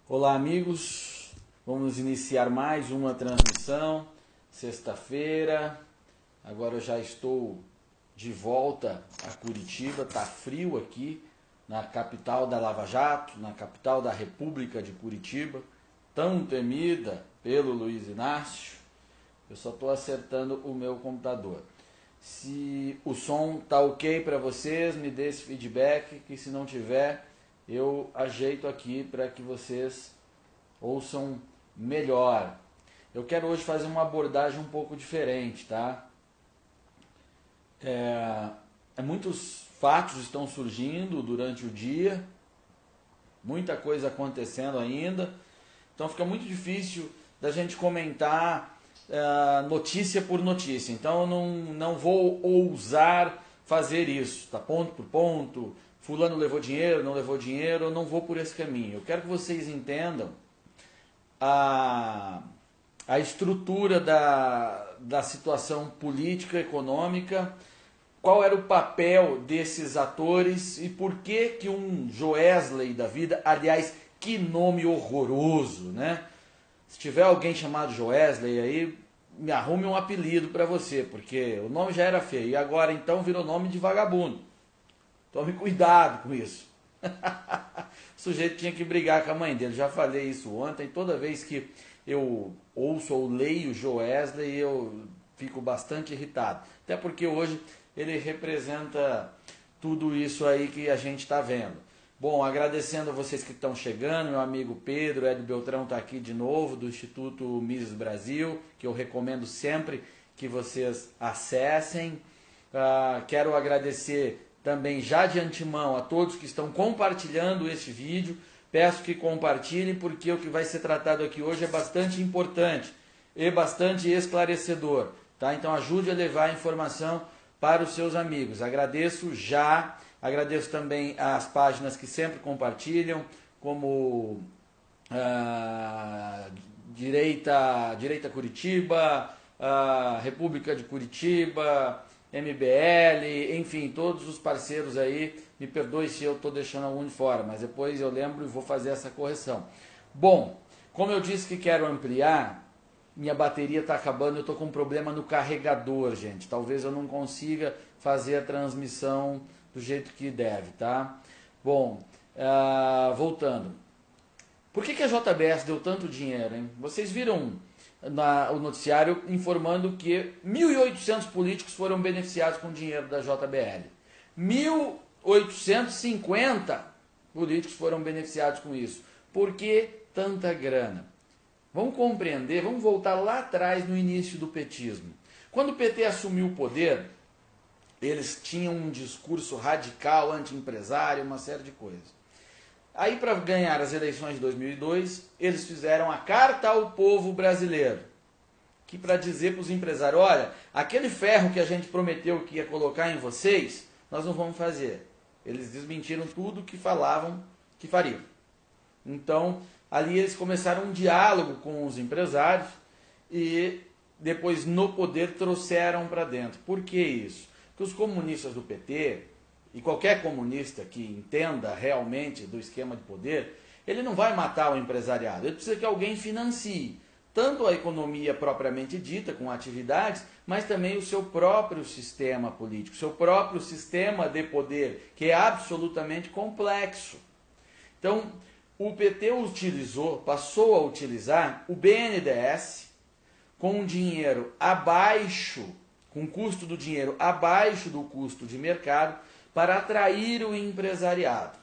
Olá, amigos, vamos iniciar mais uma transmissão, sexta-feira. Agora eu já estou de volta a Curitiba, tá frio aqui na capital da Lava Jato, na capital da República de Curitiba, tão temida pelo Luiz Inácio. Eu só estou acertando o meu computador. Se o som tá ok para vocês, me dê esse feedback, que se não tiver, eu ajeito aqui para que vocês ouçam melhor. Eu quero hoje fazer uma abordagem um pouco diferente, tá? Muitos fatos estão surgindo durante o dia, muita coisa acontecendo ainda, então fica muito difícil da gente comentar notícia por notícia. Então eu não vou ousar fazer isso, tá? Ponto por ponto, fulano levou dinheiro, não levou dinheiro, eu não vou por esse caminho. Eu quero que vocês entendam a estrutura da situação política, econômica, qual era o papel desses atores e por que um Joesley da vida, aliás, que nome horroroso, né? Se tiver alguém chamado Joesley aí, me arrume um apelido para você, porque o nome já era feio e agora então virou nome de vagabundo. Tome cuidado com isso. O sujeito tinha que brigar com a mãe dele. Já falei isso ontem. Toda vez que eu ouço ou leio Joesley, eu fico bastante irritado. Até porque hoje ele representa tudo isso aí que a gente está vendo. Bom, agradecendo a vocês que estão chegando, meu amigo Pedro, Edio Beltrão está aqui de novo, do Instituto Mises Brasil, que eu recomendo sempre que vocês acessem. Quero agradecer também já de antemão a todos que estão compartilhando esse vídeo. Peço que compartilhem, porque o que vai ser tratado aqui hoje é bastante importante e bastante esclarecedor, tá? Então ajude a levar a informação para os seus amigos. Agradeço já, agradeço também as páginas que sempre compartilham, como Direita Curitiba, República de Curitiba, MBL, enfim, todos os parceiros aí. Me perdoe se eu estou deixando algum de fora, mas depois eu lembro e vou fazer essa correção. Bom, como eu disse que quero ampliar, minha bateria está acabando, eu estou com um problema no carregador, gente. Talvez eu não consiga fazer a transmissão do jeito que deve, tá? Bom, voltando. Por que a JBS deu tanto dinheiro, hein? Vocês viram o noticiário informando que 1.800 políticos foram beneficiados com o dinheiro da JBL. 1.850 políticos foram beneficiados com isso. Por que tanta grana? Vamos compreender, vamos voltar lá atrás no início do petismo. Quando o PT assumiu o poder, eles tinham um discurso radical, anti-empresário, uma série de coisas. Aí, para ganhar as eleições de 2002, eles fizeram a Carta ao Povo Brasileiro, que para dizer para os empresários, olha, aquele ferro que a gente prometeu que ia colocar em vocês, nós não vamos fazer. Eles desmentiram tudo que falavam que fariam. Então, ali eles começaram um diálogo com os empresários e depois no poder trouxeram para dentro. Por que isso? Porque os comunistas do PT, e qualquer comunista que entenda realmente do esquema de poder, ele não vai matar o empresariado, ele precisa que alguém financie tanto a economia propriamente dita, com atividades, mas também o seu próprio sistema político, o seu próprio sistema de poder, que é absolutamente complexo. Então, o PT passou a utilizar o BNDES com um dinheiro abaixo, com o custo do dinheiro abaixo do custo de mercado, para atrair o empresariado.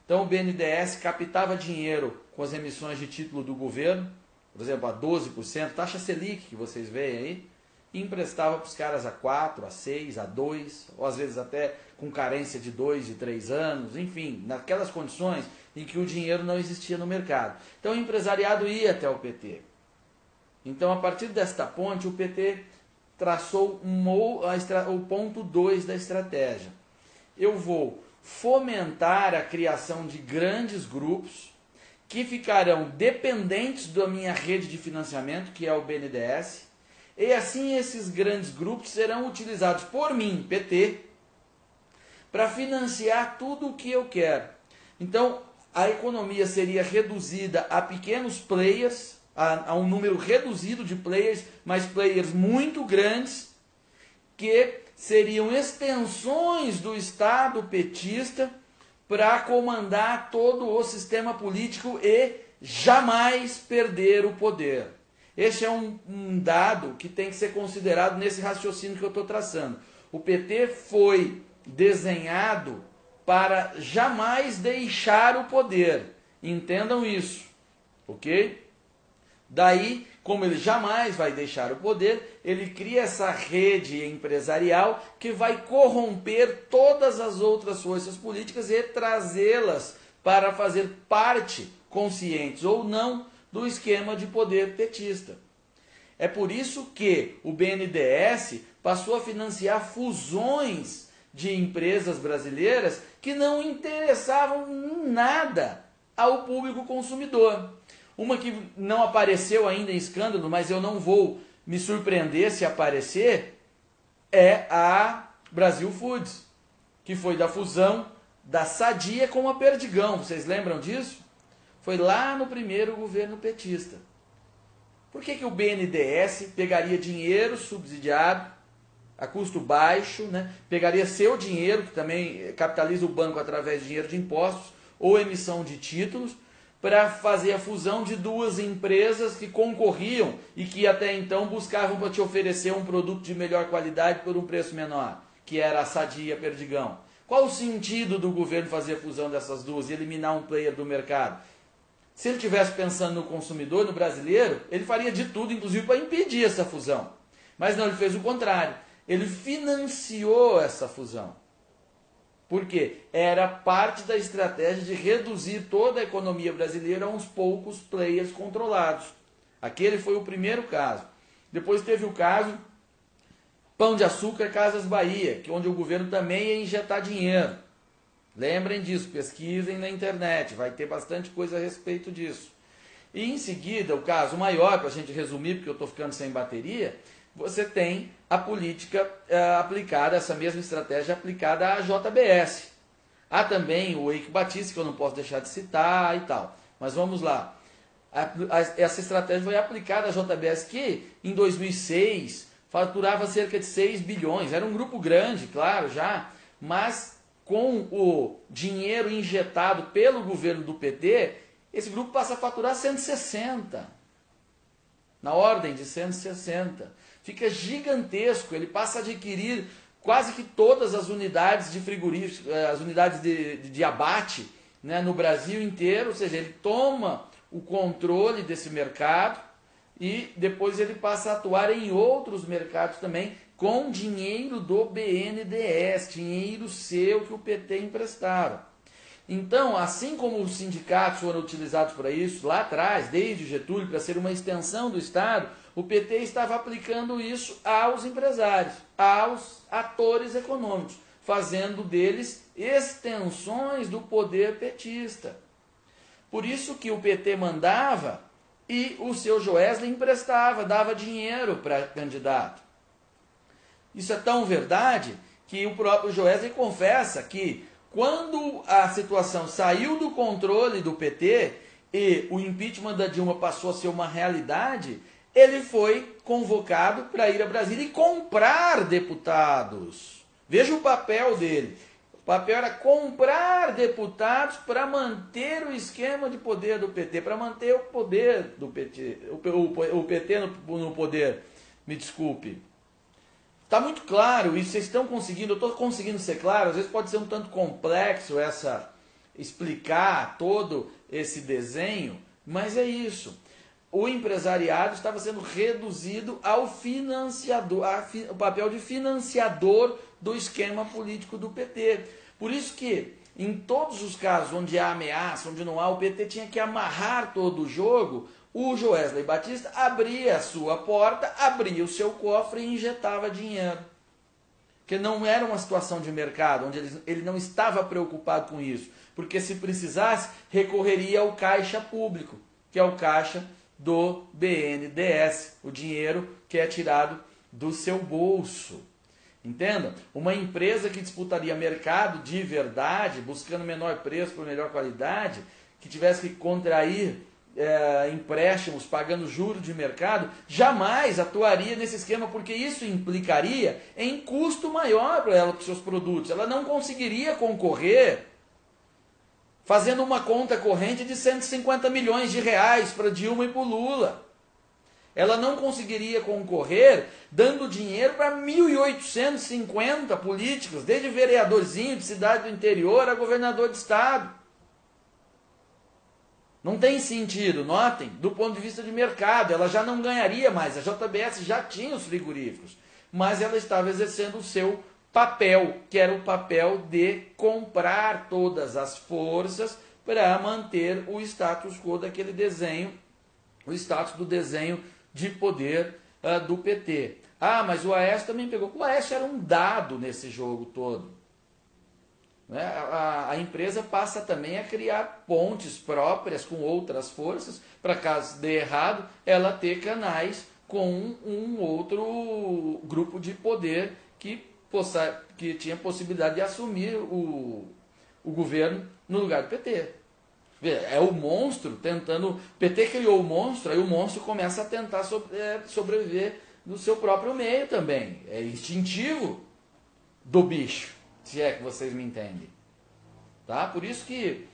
Então o BNDES captava dinheiro com as emissões de título do governo, por exemplo, a 12%, taxa Selic que vocês veem aí, e emprestava para os caras a 4, a 6, a 2, ou às vezes até com carência de 2 e 3 anos, enfim, naquelas condições em que o dinheiro não existia no mercado. Então o empresariado ia até o PT. Então, a partir desta ponte, o PT traçou o ponto 2 da estratégia. Eu vou fomentar a criação de grandes grupos que ficarão dependentes da minha rede de financiamento, que é o BNDES, e assim esses grandes grupos serão utilizados por mim, PT, para financiar tudo o que eu quero. Então, a economia seria reduzida a pequenos players, a um número reduzido de players, mas players muito grandes, que seriam extensões do Estado petista para comandar todo o sistema político e jamais perder o poder. Este é um dado que tem que ser considerado nesse raciocínio que eu estou traçando. O PT foi desenhado para jamais deixar o poder. Entendam isso, ok? Daí, como ele jamais vai deixar o poder, ele cria essa rede empresarial que vai corromper todas as outras forças políticas e trazê-las para fazer parte, conscientes ou não, do esquema de poder petista. É por isso que o BNDES passou a financiar fusões de empresas brasileiras que não interessavam em nada ao público consumidor. Uma que não apareceu ainda em escândalo, mas eu não vou me surpreender se aparecer, é a Brasil Foods, que foi da fusão da Sadia com a Perdigão. Vocês lembram disso? Foi lá no primeiro governo petista. Por que o BNDES pegaria dinheiro subsidiado, a custo baixo, né? Pegaria seu dinheiro, que também capitaliza o banco através de dinheiro de impostos, ou emissão de títulos, para fazer a fusão de duas empresas que concorriam e que até então buscavam para te oferecer um produto de melhor qualidade por um preço menor, que era a Sadia e a Perdigão. Qual o sentido do governo fazer a fusão dessas duas e eliminar um player do mercado? Se ele estivesse pensando no consumidor, no brasileiro, ele faria de tudo, inclusive para impedir essa fusão. Mas não, ele fez o contrário. Ele financiou essa fusão. Por quê? Era parte da estratégia de reduzir toda a economia brasileira a uns poucos players controlados. Aquele foi o primeiro caso. Depois teve o caso Pão de Açúcar Casas Bahia, onde o governo também ia injetar dinheiro. Lembrem disso, pesquisem na internet, vai ter bastante coisa a respeito disso. E em seguida, o caso maior, para a gente resumir, porque eu estou ficando sem bateria, você tem a política aplicada, essa mesma estratégia aplicada à JBS. Há também o Eike Batista, que eu não posso deixar de citar e tal. Mas vamos lá. Essa estratégia foi aplicada à JBS, que em 2006 faturava cerca de 6 bilhões. Era um grupo grande, claro, já, mas com o dinheiro injetado pelo governo do PT, esse grupo passa a faturar 160. Na ordem de 160. Fica gigantesco, ele passa a adquirir quase que todas as unidades de frigorífico, as unidades de abate, né, no Brasil inteiro, ou seja, ele toma o controle desse mercado e depois ele passa a atuar em outros mercados também, com dinheiro do BNDES, dinheiro seu que o PT emprestava. Então, assim como os sindicatos foram utilizados para isso, lá atrás, desde Getúlio, para ser uma extensão do Estado, o PT estava aplicando isso aos empresários, aos atores econômicos, fazendo deles extensões do poder petista. Por isso que o PT mandava e o seu Joesley emprestava, dava dinheiro para candidato. Isso é tão verdade que o próprio Joesley confessa que quando a situação saiu do controle do PT e o impeachment da Dilma passou a ser uma realidade, ele foi convocado para ir a Brasília e comprar deputados. Veja o papel dele. O papel era comprar deputados para manter o esquema de poder do PT, para manter o poder do PT, o PT no poder. Me desculpe. Está muito claro, e vocês estão conseguindo, eu estou conseguindo ser claro, às vezes pode ser um tanto complexo explicar todo esse desenho, mas é isso. O empresariado estava sendo reduzido ao financiador, o papel de financiador do esquema político do PT. Por isso que, em todos os casos onde há ameaça, onde não há, o PT tinha que amarrar todo o jogo. O Joesley Batista abria a sua porta, abria o seu cofre e injetava dinheiro. Porque não era uma situação de mercado, onde ele não estava preocupado com isso. Porque se precisasse, recorreria ao caixa público, que é o caixa do BNDES, o dinheiro que é tirado do seu bolso. Entenda? Uma empresa que disputaria mercado de verdade, buscando menor preço por melhor qualidade, que tivesse que contrair empréstimos pagando juros de mercado, jamais atuaria nesse esquema, porque isso implicaria em custo maior para ela, para os seus produtos. Ela não conseguiria concorrer fazendo uma conta corrente de 150 milhões de reais para Dilma e para o Lula. Ela não conseguiria concorrer dando dinheiro para 1.850 políticos, desde vereadorzinho de cidade do interior a governador de estado. Não tem sentido, notem, do ponto de vista de mercado, ela já não ganharia mais, a JBS já tinha os frigoríficos, mas ela estava exercendo o seu papel, que era o papel de comprar todas as forças para manter o status quo daquele desenho, o status do desenho de poder do PT. Ah, mas o Aécio também pegou. O Aécio era um dado nesse jogo todo. Né? A empresa passa também a criar pontes próprias com outras forças, para caso dê errado, ela ter canais com um outro grupo de poder que tinha possibilidade de assumir o governo no lugar do PT. É o monstro tentando... O PT criou o monstro, aí o monstro começa a tentar sobreviver no seu próprio meio também. É instintivo do bicho, se é que vocês me entendem. Tá? Por isso que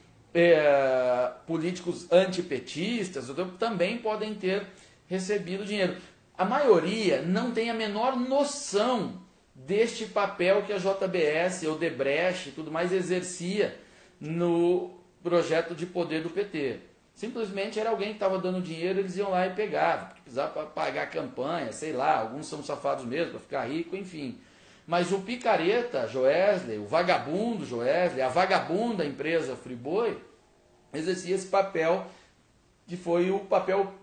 políticos antipetistas também podem ter recebido dinheiro. A maioria não tem a menor noção deste papel que a JBS, o Odebrecht e tudo mais exercia no projeto de poder do PT. Simplesmente era alguém que estava dando dinheiro, eles iam lá e pegavam, porque precisava pagar a campanha, sei lá, alguns são safados mesmo, para ficar rico, enfim. Mas o picareta Joesley, o vagabundo Joesley, a vagabunda empresa Friboi, exercia esse papel, que foi o papel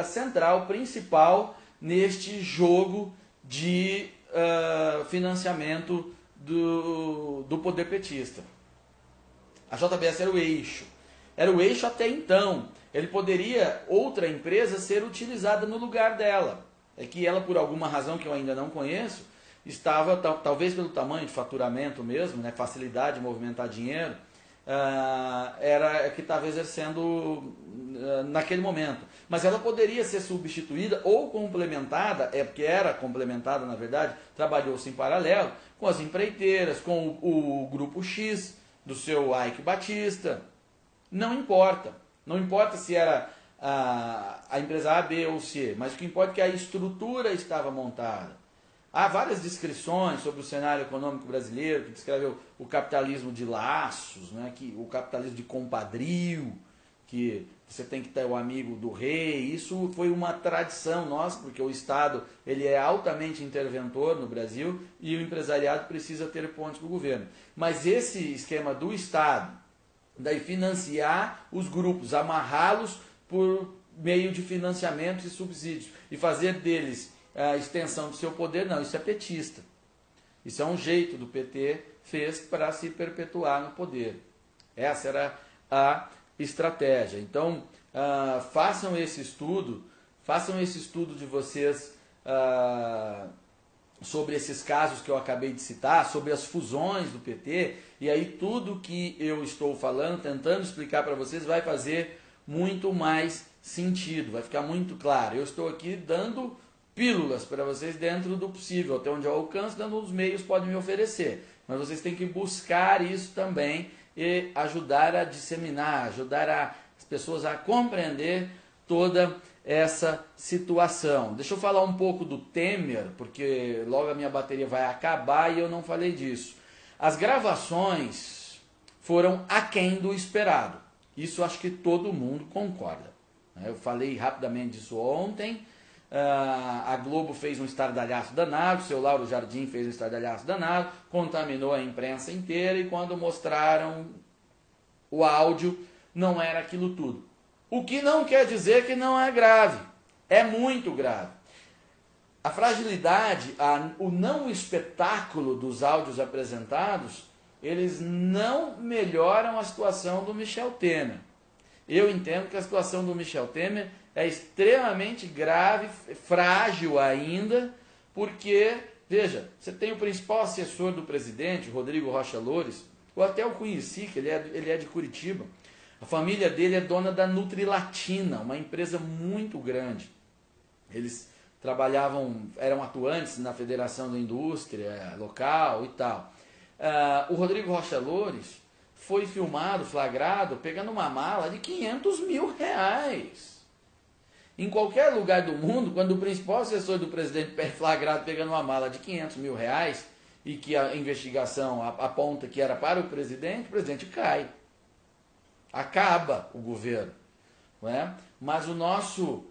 central, principal, neste jogo de financiamento do poder petista. A JBS era o eixo. Era o eixo até então. Ele poderia, outra empresa, ser utilizada no lugar dela. É que ela, por alguma razão que eu ainda não conheço, estava, talvez pelo tamanho de faturamento mesmo, né, facilidade de movimentar dinheiro, era que estava exercendo naquele momento. Mas ela poderia ser substituída ou complementada, porque era complementada na verdade, trabalhou-se em paralelo, com as empreiteiras, com o grupo X, do seu Ike Batista, não importa. Não importa se era a empresa A, B ou C, mas o que importa é que a estrutura estava montada. Há várias descrições sobre o cenário econômico brasileiro, que descreveu o capitalismo de laços, né, o capitalismo de compadrio, que você tem que ter o amigo do rei. Isso foi uma tradição nossa, porque o Estado ele é altamente interventor no Brasil e o empresariado precisa ter pontos para o governo. Mas esse esquema do Estado, daí financiar os grupos, amarrá-los por meio de financiamentos e subsídios e fazer deles a extensão do seu poder, não, isso é petista. Isso é um jeito do PT fez para se perpetuar no poder. Essa era a estratégia. Então, façam esse estudo de vocês sobre esses casos que eu acabei de citar, sobre as fusões do PT, e aí tudo que eu estou falando, tentando explicar para vocês, vai fazer muito mais sentido, vai ficar muito claro. Eu estou aqui dando pílulas para vocês dentro do possível, até onde eu alcanço, dentro dos meios podem me oferecer. Mas vocês têm que buscar isso também e ajudar a disseminar, ajudar as pessoas a compreender toda essa situação. Deixa eu falar um pouco do Temer, porque logo a minha bateria vai acabar e eu não falei disso. As gravações foram aquém do esperado. Isso acho que todo mundo concorda. Eu falei rapidamente disso ontem. A Globo fez um estardalhaço danado, o seu Lauro Jardim fez um estardalhaço danado, contaminou a imprensa inteira e quando mostraram o áudio não era aquilo tudo. O que não quer dizer que não é grave, é muito grave. A fragilidade, o não espetáculo dos áudios apresentados, eles não melhoram a situação do Michel Temer. Eu entendo que a situação do Michel Temer é extremamente grave, frágil ainda, porque, veja, você tem o principal assessor do presidente, Rodrigo Rocha Loures, eu até o conheci, que ele é de Curitiba. A família dele é dona da Nutrilatina, uma empresa muito grande. Eles trabalhavam, eram atuantes na Federação da Indústria local e tal. O Rodrigo Rocha Loures foi filmado, flagrado, pegando uma mala de 500 mil reais. Em qualquer lugar do mundo, quando o principal assessor do presidente é flagrado pegando uma mala de 500 mil reais e que a investigação aponta que era para o presidente cai. Acaba o governo. Não é? Mas o nosso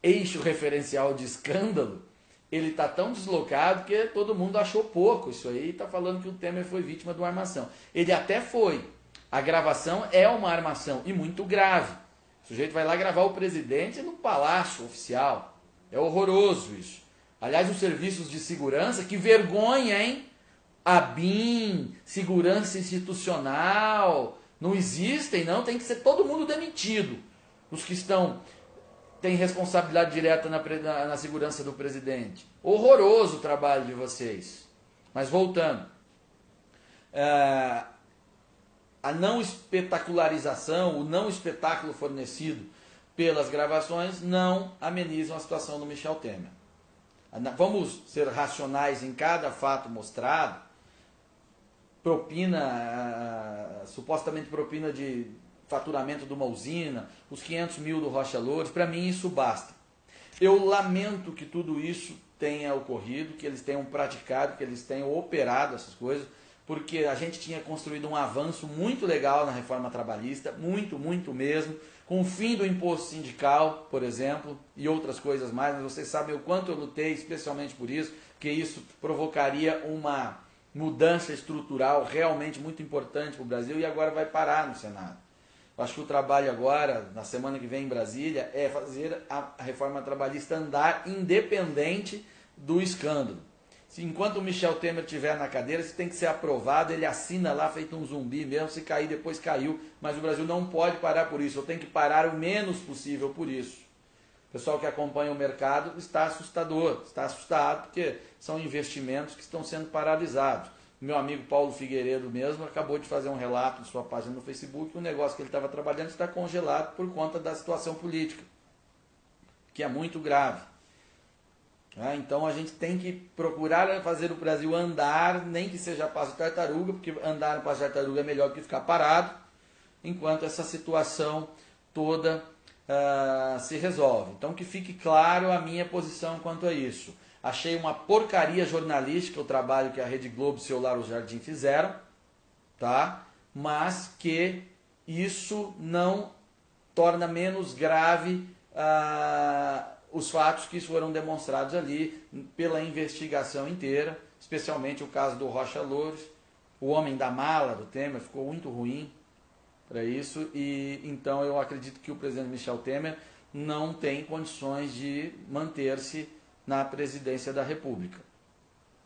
eixo referencial de escândalo, ele está tão deslocado que todo mundo achou pouco isso aí, está falando que o Temer foi vítima de uma armação. Ele até foi. A gravação é uma armação, e muito grave. O sujeito vai lá gravar o presidente no palácio oficial. É horroroso isso. Aliás, os serviços de segurança, que vergonha, hein? A BIM, segurança institucional, não existem, não. Tem que ser todo mundo demitido. Os que têm responsabilidade direta na segurança do presidente. Horroroso o trabalho de vocês. Mas voltando. A não espetacularização, o não espetáculo fornecido pelas gravações não amenizam a situação do Michel Temer. Vamos ser racionais em cada fato mostrado. Supostamente propina de faturamento de uma usina, os 500 mil do Rocha Loures, para mim isso basta. Eu lamento que tudo isso tenha ocorrido, que eles tenham praticado, que eles tenham operado essas coisas, porque a gente tinha construído um avanço muito legal na reforma trabalhista, muito mesmo, com o fim do imposto sindical, por exemplo, e outras coisas mais, mas vocês sabem o quanto eu lutei especialmente por isso, porque isso provocaria uma mudança estrutural realmente muito importante para o Brasil e agora vai parar no Senado. Eu acho que o trabalho agora, na semana que vem em Brasília, é fazer a reforma trabalhista andar independente do escândalo. Enquanto o Michel Temer estiver na cadeira, isso tem que ser aprovado, ele assina lá feito um zumbi mesmo, se cair depois caiu, mas o Brasil não pode parar por isso, ou tem que parar o menos possível por isso. O pessoal que acompanha o mercado está assustado, porque são investimentos que estão sendo paralisados. O meu amigo Paulo Figueiredo mesmo acabou de fazer um relato em sua página no Facebook, o negócio que ele estava trabalhando está congelado por conta da situação política, que é muito grave. Então a gente tem que procurar fazer o Brasil andar, nem que seja a passo de tartaruga, porque andar a passo de tartaruga é melhor que ficar parado, enquanto essa situação toda se resolve. Então que fique claro a minha posição quanto a isso. Achei uma porcaria jornalística o trabalho que a Rede Globo e o seu Laro Jardim fizeram, tá? Mas que isso não torna menos grave os fatos que foram demonstrados ali pela investigação inteira, especialmente o caso do Rocha Loures, o homem da mala do Temer, ficou muito ruim para isso, e então eu acredito que o presidente Michel Temer não tem condições de manter-se na presidência da República.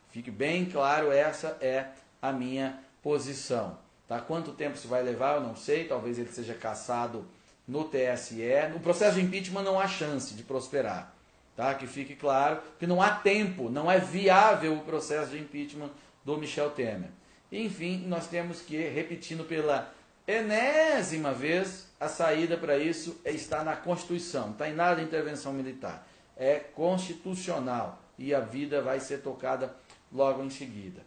Fique bem claro, essa é a minha posição. Tá? Quanto tempo isso vai levar, eu não sei, talvez ele seja cassado no TSE. No processo de impeachment não há chance de prosperar. Tá? Que fique claro que não há tempo, não é viável o processo de impeachment do Michel Temer. Enfim, nós temos que, repetindo pela enésima vez, a saída para isso está na Constituição, não está em nada de intervenção militar. É constitucional e a vida vai ser tocada logo em seguida.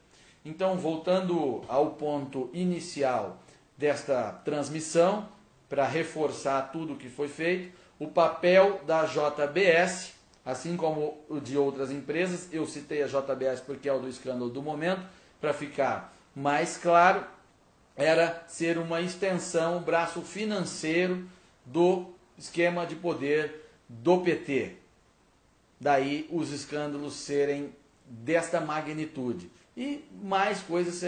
Então, voltando ao ponto inicial desta transmissão, para reforçar tudo o que foi feito, o papel da JBS, assim como o de outras empresas, eu citei a JBS porque é o do escândalo do momento, para ficar mais claro, era ser uma extensão, o braço financeiro do esquema de poder do PT. Daí os escândalos serem desta magnitude. E mais coisas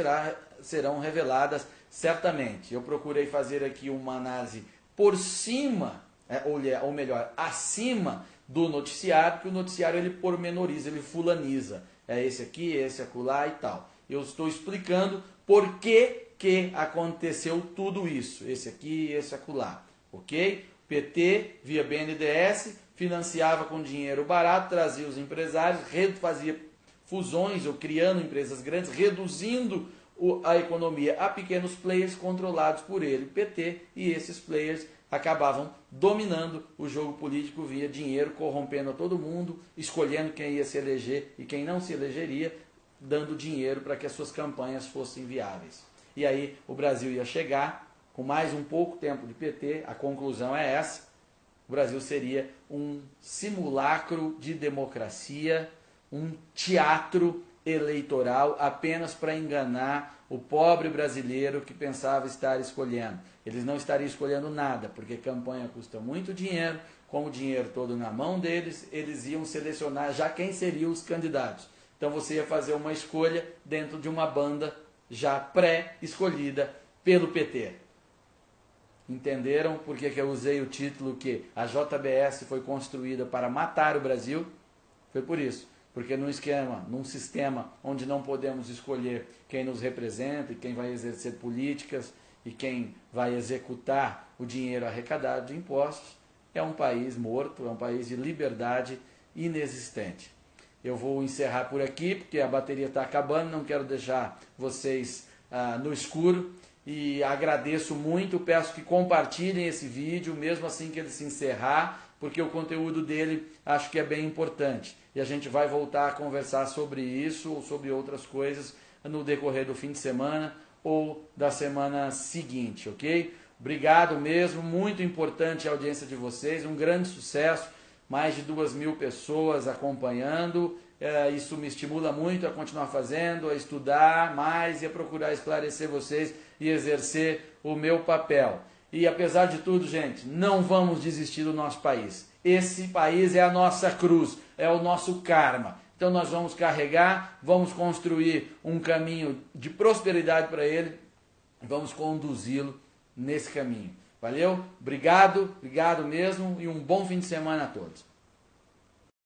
serão reveladas certamente. Eu procurei fazer aqui uma análise por cima, ou melhor, acima do noticiário, porque o noticiário ele pormenoriza, ele fulaniza. É esse aqui, esse acolá e tal. Eu estou explicando por que aconteceu tudo isso. Esse aqui, esse acolá. Ok? PT, via BNDES, financiava com dinheiro barato, trazia os empresários, fazia fusões ou criando empresas grandes, reduzindo a economia a pequenos players controlados por ele, o PT, e esses players acabavam dominando o jogo político via dinheiro, corrompendo a todo mundo, escolhendo quem ia se eleger e quem não se elegeria, dando dinheiro para que as suas campanhas fossem viáveis. E aí o Brasil ia chegar, com mais um pouco tempo de PT, a conclusão é essa, o Brasil seria um simulacro de democracia, um teatro eleitoral apenas para enganar o pobre brasileiro que pensava estar escolhendo. Eles não estariam escolhendo nada, porque campanha custa muito dinheiro, com o dinheiro todo na mão deles, eles iam selecionar já quem seriam os candidatos. Então você ia fazer uma escolha dentro de uma banda já pré-escolhida pelo PT. Entenderam por que eu usei o título que a JBS foi construída para matar o Brasil? Foi por isso. Porque num sistema onde não podemos escolher quem nos representa e quem vai exercer políticas e quem vai executar o dinheiro arrecadado de impostos, é um país morto, é um país de liberdade inexistente. Eu vou encerrar por aqui, porque a bateria está acabando, não quero deixar vocês no escuro. E agradeço muito, peço que compartilhem esse vídeo, mesmo assim que ele se encerrar, porque o conteúdo dele acho que é bem importante. E a gente vai voltar a conversar sobre isso ou sobre outras coisas no decorrer do fim de semana ou da semana seguinte, ok? Obrigado mesmo, muito importante a audiência de vocês, um grande sucesso, mais de 2.000 pessoas acompanhando. Isso me estimula muito a continuar fazendo, a estudar mais e a procurar esclarecer vocês e exercer o meu papel. E apesar de tudo, gente, não vamos desistir do nosso país. Esse país é a nossa cruz, é o nosso karma. Então nós vamos carregar, vamos construir um caminho de prosperidade para ele, vamos conduzi-lo nesse caminho. Valeu? Obrigado mesmo e um bom fim de semana a todos.